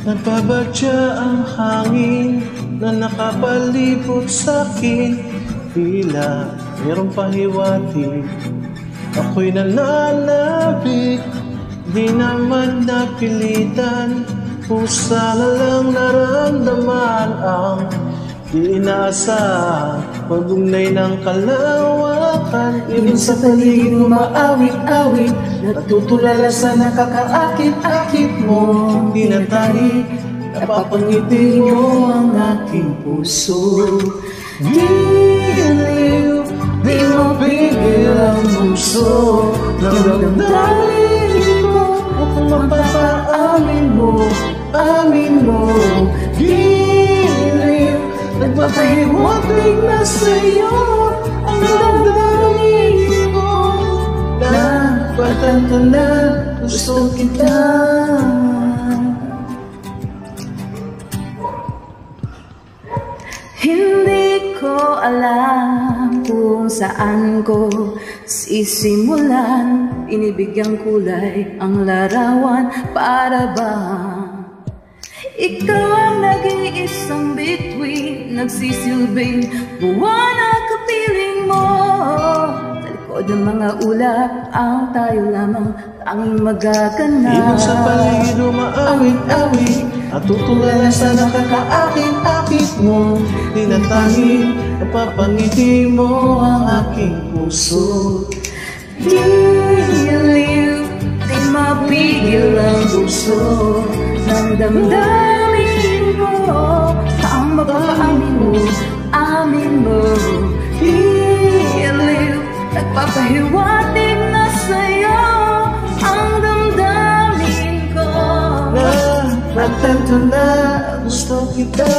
Nagpabadya ang hangin na nakapalibot sa'kin. Tila mayroong pahiwatig, ako'y nananabik. Di naman napilitan, pusa na lang naramdaman ang di inaasahan. Pag-ugnay ng kalawakan, ibig sa paligid umaawit-awit, natutulala sa nakakaakit-akit mo. Hindi na tayo napapangiti mo ang aking puso. Giliw, di mo pigil ang puso. Damdamin mo kung mapapaamin mo, amin mo. Giliw, nagpapahiwatig na sa'yo ang damdamin ko. Napatan ko na gusto kita. Hindi ko alam kung saan ko sisimulan. Inibigyan kulay ang larawan para bang ikaw ang nag-iisang bituin, nagsisilbing buwan na kapiling mo. Sa likod ng mga ulap, ang tayo lamang tanging magaganap. Ibig sa paligid umaawit-awit, at tutulala sa nakakaakit-akit mo. Di na tayo napapangiti mo ang aking puso. Giliw, di mapigil ang puso ng damdamin mo. Ang mapapaamin mo, amin mo. Giliw, nagpapahiwatig na sa'yo ang damdamin ko. Napagtanto na gusto kita,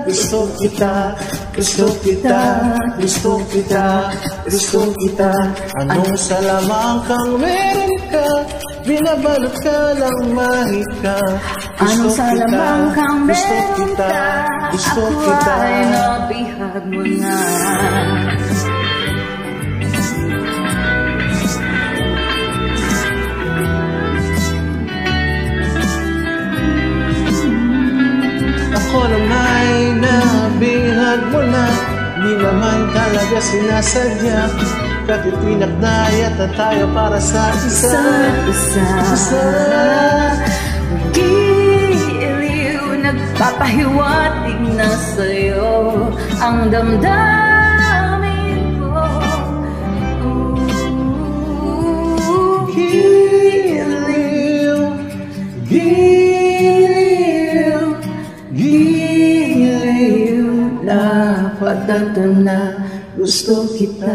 gusto kita, gusto kita, gusto kita, gusto kita. Anong salamang kang meron ka, binabalot ka lang mahika. Anong salamang kang meron ka, gusto ako kita. Ay nabihag mo na. Ako lang ay nabihag mo na, di naman talaga sinasadya. Katitinakdayat na tayo para sa isa't isa. Giliw, nagpapahiwatig na sa'yo ang damdamin ko. Giliw, giliw, giliw, napagtanto na gusto kita.